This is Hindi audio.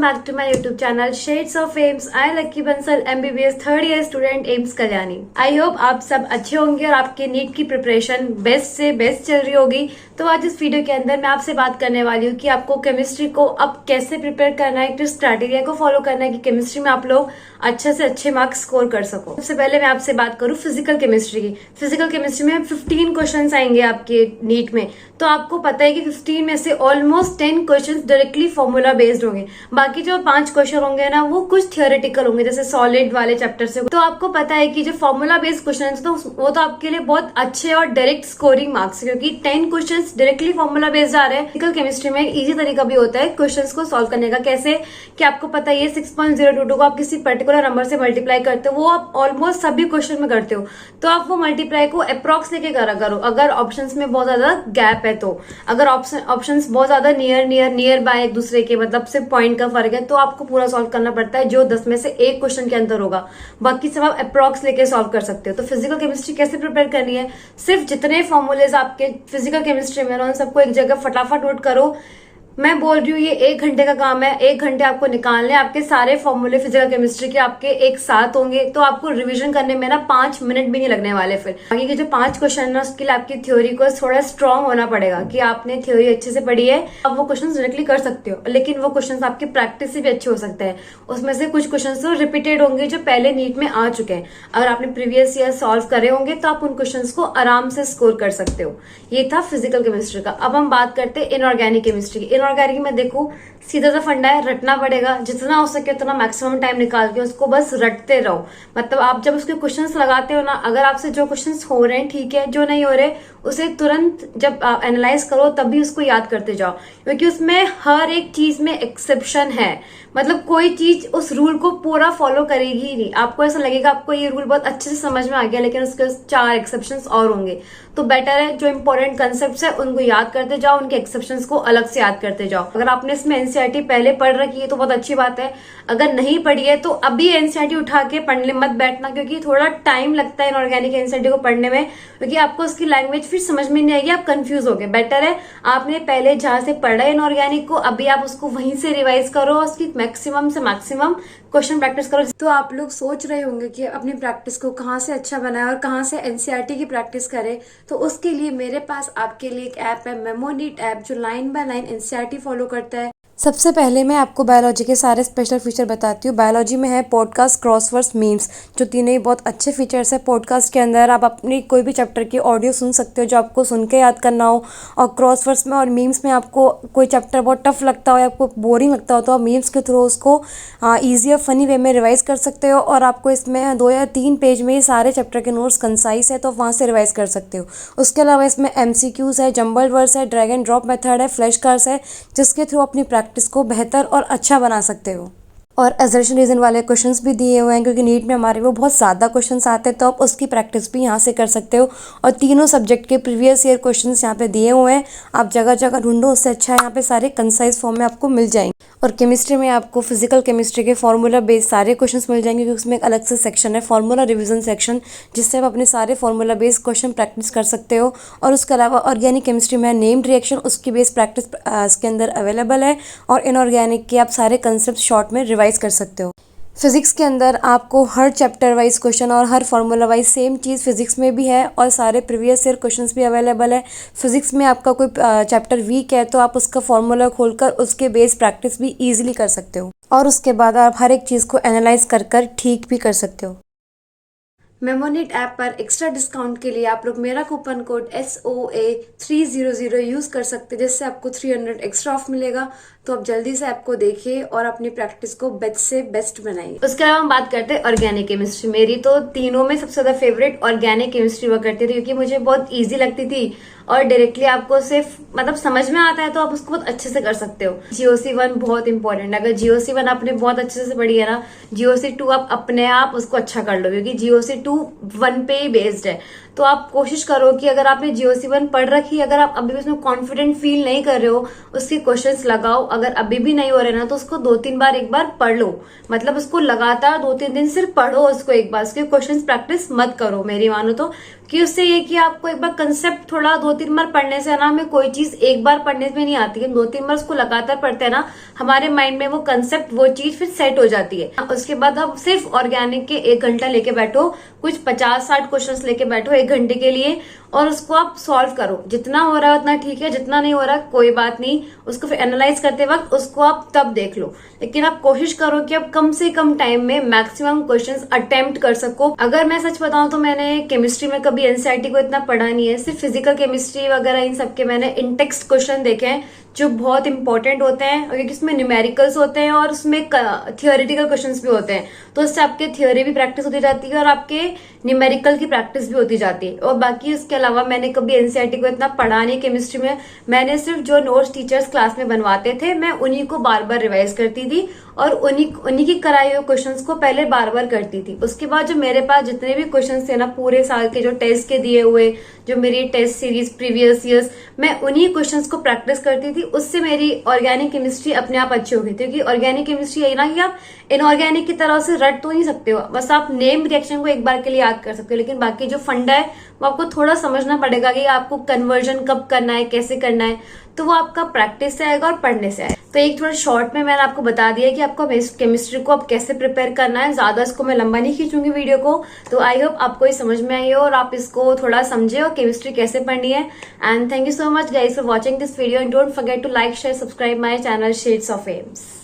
back to my YouTube channel Shades of Aims. I Lucky Bansal MBBS third year student AIIMS Kalyani. I hope आप सब अच्छे होंगे और आपके नीट की प्रिपरेशन बेस्ट से बेस्ट चल रही होगी। तो आज इस वीडियो के अंदर मैं आपसे बात करने वाली हूँ कि आपको केमिस्ट्री को अब कैसे प्रिपेयर करना है, किस क्राइटेरिया को फॉलो करना है कि केमिस्ट्री में आप लोग अच्छे से अच्छे मार्क्स स्कोर कर सको। सबसे पहले मैं आपसे बात करूँ फिजिकल केमिस्ट्री की। फिजिकल केमिस्ट्री में 15 क्वेश्चन आएंगे आपके नीट में। तो आपको पता है कि 15 में से almost 10 question directly formula based होंगे। बाकी जो 5 क्वेश्चन होंगे ना वो कुछ थियोरेटिकल होंगे, जैसे सॉलिड वाले चैप्टर से। तो आपको पता है कि जो फॉर्मूला बेस्ड क्वेश्चन है तो वो तो आपके लिए बहुत अच्छे और डायरेक्ट स्कोरिंग मार्क्स, क्योंकि 10 क्वेश्चन डायरेक्टली फॉर्मूला बेस्ड आ रहे हैं। फिजिकल केमिस्ट्री में एक इजी तरीका भी होता है क्वेश्चन को सॉल्व करने का। कैसे कि आपको पता है 6.022 को आप किसी पर्टिकुलर नंबर से मल्टीप्लाई करते हो, वो आप ऑलमोस्ट सभी क्वेश्चन में करते हो। तो आप वो मल्टीप्लाई को अप्रॉक्स लेके करो। अगर ऑप्शंस में बहुत ज्यादा गैप है, तो अगर ऑप्शंस बहुत ज्यादा नियर बाय एक दूसरे के, मतलब सिर्फ पॉइंट का फर्क है, तो आपको पूरा सॉल्व करना पड़ता है जो 10 में से एक क्वेश्चन के अंदर होगा। बाकी सब आप अप्रॉक्स लेके सॉल्व कर सकते हो। तो फिजिकल केमिस्ट्री कैसे प्रिपेयर करनी है, सिर्फ जितने फॉर्मूलेज आपके फिजिकल केमिस्ट्री में उन सबको एक जगह फटाफट नोट करो। मैं बोल रही हूँ ये 1 घंटे का काम है। 1 घंटे आपको निकालने, आपके सारे फॉर्मूले फिजिकल केमिस्ट्री के आपके एक साथ होंगे। तो आपको रिवीजन करने में ना 5 मिनट भी नहीं लगने वाले। फिर बाकी के जो 5 क्वेश्चन है उसके लिए आपकी थ्योरी को थोड़ा स्ट्रांग होना पड़ेगा कि आपने थ्योरी अच्छे से पढ़ी है, आप वो क्वेश्चन डायरेक्टली कर सकते हो। लेकिन वो क्वेश्चन आपके प्रैक्टिस से भी अच्छे हो सकते हैं। उसमें से कुछ क्वेश्चन तो रिपीटेड होंगे जो पहले नीट में आ चुके हैं। अगर आपने प्रीवियस ईयर सॉल्व करे होंगे तो आप उन क्वेश्चन को आराम से स्कोर कर सकते हो। ये था फिजिकल केमिस्ट्री का। अब हम बात करते हैं इनऑर्गेनिक केमिस्ट्री की। इनऑर्गेनिक में देखो सीधा सा फंडा है, रटना पड़ेगा। जितना हो सके उतना मैक्सिमम टाइम निकाल के उसको बस रटते रहो। मतलब आप जब उसके क्वेश्चंस लगाते हो ना, अगर आपसे जो क्वेश्चंस हो रहे हैं ठीक है, जो नहीं हो रहे उसे तुरंत जब एनालाइज करो तब भी उसको याद करते जाओ, क्योंकि उसमें हर एक चीज में एक्सेप्शन है। मतलब कोई चीज उस रूल को पूरा फॉलो करेगी ही नहीं। आपको ऐसा लगेगा आपको ये रूल बहुत अच्छे से समझ में आ गया, लेकिन उसके 4 एक्सेप्शंस और होंगे। तो बेटर है जो इंपॉर्टेंट कंसेप्ट है उनको याद करते जाओ, उनके एक्सेप्शंस को अलग से याद करते जाओ। अगर आपने इसमें एनसीईआरटी पहले पढ़ रखी है तो बहुत अच्छी बात है। अगर नहीं पढ़ी है तो अभी एनसीईआरटी उठा के पढ़ने मत बैठना, क्योंकि थोड़ा टाइम लगता है इनऑर्गेनिक एनसीईआरटी को पढ़ने में, क्योंकि आपको उसकी लैंग्वेज फिर समझ में नहीं आएगी, आप कंफ्यूज हो गए। बेटर है आपने पहले जहां से पढ़ा है इनऑर्गेनिक को, अभी आप उसको वहीं से रिवाइज करो, उसकी मैक्सिमम से मैक्सिमम क्वेश्चन प्रैक्टिस करो। तो आप लोग सोच रहे होंगे कि अपनी प्रैक्टिस को कहाँ से अच्छा बनाए और कहाँ से एनसीईआरटी की प्रैक्टिस करें। तो उसके लिए मेरे पास आपके लिए एक ऐप है, मेमोनीट ऐप, जो line by line NCERT follow करता है। सबसे पहले मैं आपको बायोलॉजी के सारे स्पेशल फीचर बताती हूँ। बायोलॉजी में है पॉडकास्ट, क्रॉसवर्ड्स, मीम्स, जो तीनों ही बहुत अच्छे फीचर्स है। पॉडकास्ट के अंदर आप अपनी कोई भी चैप्टर की ऑडियो सुन सकते हो जो आपको सुन के याद करना हो। और क्रॉसवर्ड्स में और मीम्स में आपको कोई चैप्टर बहुत टफ लगता हो या आपको बोरिंग लगता हो तो आप मीम्स के थ्रू उसको ईजी और फनी वे में रिवाइज कर सकते हो। और आपको इसमें 2 या 3 पेज में ही सारे चैप्टर के नोट्स कंसाइज है, तो वहाँ से रिवाइज कर सकते हो। उसके अलावा इसमें MCQs है, जंबल्ड वर्ड्स है, ड्रैग एंड ड्रॉप मेथड है, फ्लैश कार्ड्स है, जिसके थ्रू अपनी प्रैक्टिस को बेहतर और अच्छा बना सकते हो। और असर्शन रीजन वाले क्वेश्चंस भी दिए हुए हैं, क्योंकि नीट में हमारे वो बहुत ज़्यादा क्वेश्चंस आते हैं, तो आप उसकी प्रैक्टिस भी यहाँ से कर सकते हो। और तीनों सब्जेक्ट के प्रीवियस ईयर क्वेश्चंस यहाँ पे दिए हुए हैं, आप जगह जगह ढूंढो, उससे अच्छा यहाँ पे सारे कंसाइज फॉर्म में आपको मिल जाएंगे। और केमिस्ट्री में आपको फिजिकल केमिस्ट्री के फार्मूला बेस्ड सारे क्वेश्चंस मिल जाएंगे, क्योंकि उसमें एक अलग से सेक्शन है फार्मूला रिवीजन सेक्शन, जिससे आप अपने सारे फार्मूला बेस्ड क्वेश्चन प्रैक्टिस कर सकते हो। और उसके अलावा ऑर्गेनिक केमिस्ट्री में नेम्ड रिएक्शन, उसकी बेस्ड प्रैक्टिस इसके अंदर अवेलेबल है। और इनऑर्गेनिक के आप सारे कंसेप्ट शॉर्ट में रिवाइज कर सकते हो। फिजिक्स के अंदर आपको हर चैप्टर वाइज क्वेश्चन और हर फार्मूला वाइज सेम चीज़ फिजिक्स में भी है, और सारे प्रीवियस ईयर क्वेश्चंस भी अवेलेबल है। फिजिक्स में आपका कोई चैप्टर वीक है तो आप उसका फार्मूला खोलकर उसके बेस प्रैक्टिस भी इजीली कर सकते हो। और उसके बाद आप हर एक चीज़ को एनालाइज कर ठीक भी कर सकते हो। मेमोनीट ऐप पर एक्स्ट्रा डिस्काउंट के लिए आप लोग मेरा कूपन कोड SOA300 यूज कर सकते हैं, जिससे आपको 300 एक्स्ट्रा ऑफ मिलेगा। तो आप जल्दी से ऐप को देखिए और अपनी प्रैक्टिस को बेस्ट से बेस्ट बनाइए। उसके अलावा हम बात करते हैं ऑर्गेनिक केमिस्ट्री। मेरी तो तीनों में सबसे ज्यादा फेवरेट ऑर्गेनिक केमिस्ट्री हुआ करती थी, क्योंकि मुझे बहुत ईजी लगती थी और डायरेक्टली आपको सिर्फ मतलब समझ में आता है, तो आप उसको बहुत अच्छे से कर सकते हो। GOC1 बहुत इंपॉर्टेंट है। अगर GOC1 आपने बहुत अच्छे से पढ़ी है ना, GOC2 आप अपने आप उसको अच्छा कर लो, क्योंकि GOC2 1 पे ही बेस्ड है। तो तो आप कोशिश करो कि अगर आपने GOC1 पढ़ रखी है, अगर आप अभी भी उसमें कॉन्फिडेंट फील नहीं कर रहे हो, उसके क्वेश्चंस लगाओ। अगर अभी भी नहीं हो रहे ना तो उसको 2-3 बार एक बार पढ़ लो, मतलब उसको लगातार 2-3 दिन सिर्फ पढ़ो उसको एक बार, उसके क्वेश्चंस प्रैक्टिस मत करो मेरी मानो तो, कि उससे ये कि आपको एक बार कंसेप्ट थोड़ा 2-3 बार पढ़ने से ना, हमें कोई चीज एक बार पढ़ने में नहीं आती है, 2-3 बार उसको लगातार पढ़ते हैं ना, हमारे माइंड में वो कंसेप्ट वो चीज फिर सेट हो जाती है। उसके बाद आप सिर्फ ऑर्गेनिक के 1 घंटा लेके बैठो, कुछ 50-60 क्वेश्चंस लेके बैठो 1 घंटे के लिए, और उसको आप सॉल्व करो। जितना हो रहा है उतना ठीक है, जितना नहीं हो रहा कोई बात नहीं, उसको फिर एनालाइज करते वक्त उसको आप तब देख लो। लेकिन आप कोशिश करो कि आप कम से कम टाइम में मैक्सिमम क्वेश्चंस अटेम्प्ट कर सको। अगर मैं सच बताऊं तो मैंने केमिस्ट्री में कभी एनसीईआरटी को इतना पढ़ा नहीं है, सिर्फ फिजिकल केमिस्ट्री वगैरह इन सबके मैंने इन टेक्स्ट क्वेश्चन देखे हैं जो बहुत इंपॉर्टेंट होते हैं, क्योंकि उसमें न्यूमेरिकल्स होते हैं और उसमें थियोरेटिकल क्वेश्चंस भी होते हैं, तो उससे आपके थियोरी भी प्रैक्टिस होती जाती है और आपके न्यूमेरिकल की प्रैक्टिस भी होती जाती है। और बाकी इसके अलावा मैंने कभी एनसीईआरटी को इतना पढ़ा नहीं केमिस्ट्री में, मैंने सिर्फ जो नोट्स टीचर्स क्लास में बनवाते थे मैं उन्हीं को बार बार रिवाइज करती थी और उन्हीं की कराई हुए क्वेश्चंस को पहले बार बार करती थी। उसके बाद जो मेरे पास जितने भी क्वेश्चंस थे ना पूरे साल के, जो टेस्ट के दिए हुए, जो मेरी टेस्ट सीरीज प्रीवियस ईयर्स, मैं उन्हीं क्वेश्चंस को प्रैक्टिस करती थी। उससे मेरी ऑर्गेनिक केमिस्ट्री अपने आप अच्छी हो गई थी, क्योंकि ऑर्गेनिक केमिस्ट्री यही ना कि आप इनऑर्गेनिक की तरह से रट तो नहीं सकते हो, बस आप नेम रिएक्शन को एक बार के लिए याद कर सकते हो, लेकिन बाकी जो फंडा है वो आपको थोड़ा समझना पड़ेगा कि आपको कन्वर्जन कब करना है, कैसे करना है, तो वो आपका प्रैक्टिस से आएगा और पढ़ने से आएगा। तो एक थोड़ा शॉर्ट में मैंने आपको बता दिया कि आपको केमिस्ट्री को अब कैसे प्रिपेयर करना है, ज्यादा इसको मैं लंबा नहीं खींचूंगी वीडियो को। तो आई होप आपको ये समझ में आई हो और आप इसको थोड़ा समझे और केमिस्ट्री कैसे पढ़नी है। And thank you so much guys for watching this video and don't forget to like share subscribe my channel shades of AIIMS.